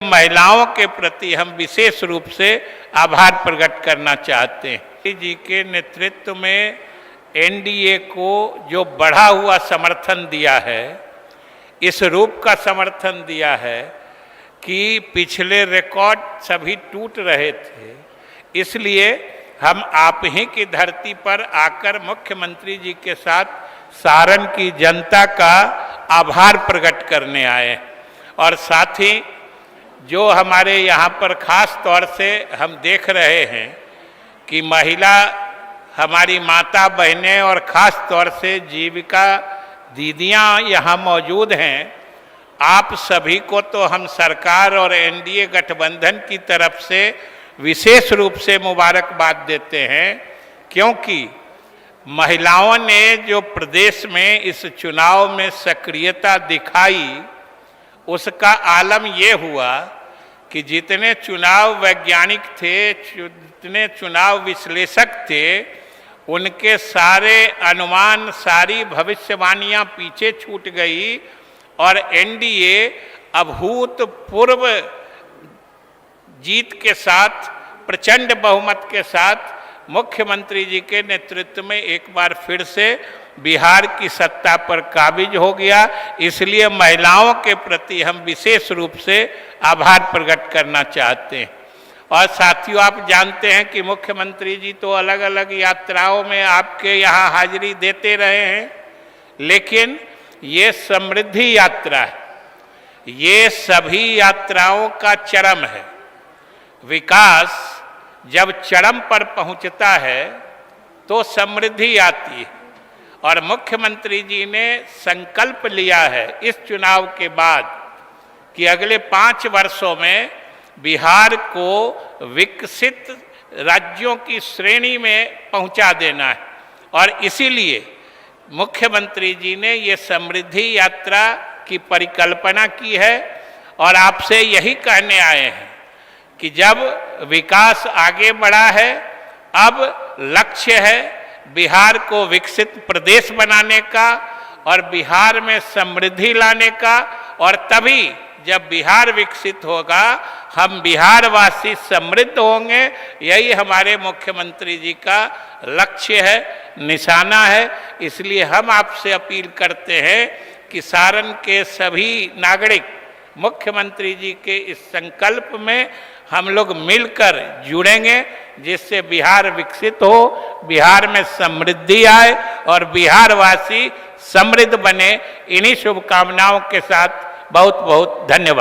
महिलाओं के प्रति हम विशेष रूप से आभार प्रकट करना चाहते हैं। मोदी जी के नेतृत्व में एनडीए को जो बढ़ा हुआ समर्थन दिया है, इस रूप का समर्थन दिया है कि पिछले रिकॉर्ड सभी टूट रहे थे, इसलिए हम आप ही की धरती पर आकर मुख्यमंत्री जी के साथ सारण की जनता का आभार प्रकट करने आए। और साथ ही जो हमारे यहाँ पर खास तौर से हम देख रहे हैं कि महिला हमारी माता बहनें और ख़ास तौर से जीविका दीदियाँ यहाँ मौजूद हैं, आप सभी को तो हम सरकार और एनडीए गठबंधन की तरफ से विशेष रूप से मुबारकबाद देते हैं, क्योंकि महिलाओं ने जो प्रदेश में इस चुनाव में सक्रियता दिखाई, उसका आलम ये हुआ कि जितने चुनाव वैज्ञानिक थे, जितने चुनाव विश्लेषक थे, उनके सारे अनुमान, सारी भविष्यवाणियां पीछे छूट गई और एनडीए अभूतपूर्व जीत के साथ, प्रचंड बहुमत के साथ मुख्यमंत्री जी के नेतृत्व में एक बार फिर से बिहार की सत्ता पर काबिज हो गया। इसलिए महिलाओं के प्रति हम विशेष रूप से आभार प्रकट करना चाहते हैं। और साथियों, आप जानते हैं कि मुख्यमंत्री जी तो अलग अलग यात्राओं में आपके यहाँ हाजिरी देते रहे हैं, लेकिन ये समृद्धि यात्रा है, ये सभी यात्राओं का चरम है। विकास जब चरम पर पहुंचता है तो समृद्धि आती है। और मुख्यमंत्री जी ने संकल्प लिया है इस चुनाव के बाद कि अगले 5 वर्षों में बिहार को विकसित राज्यों की श्रेणी में पहुंचा देना है। और इसीलिए मुख्यमंत्री जी ने ये समृद्धि यात्रा की परिकल्पना की है और आपसे यही कहने आए हैं कि जब विकास आगे बढ़ा है, अब लक्ष्य है बिहार को विकसित प्रदेश बनाने का और बिहार में समृद्धि लाने का। और तभी जब बिहार विकसित होगा, हम बिहारवासी समृद्ध होंगे। यही हमारे मुख्यमंत्री जी का लक्ष्य है, निशाना है। इसलिए हम आपसे अपील करते हैं कि सारण के सभी नागरिक मुख्यमंत्री जी के इस संकल्प में हम लोग मिलकर जुड़ेंगे, जिससे बिहार विकसित हो, बिहार में समृद्धि आए और बिहारवासी समृद्ध बने। इन्हीं शुभकामनाओं के साथ बहुत बहुत धन्यवाद।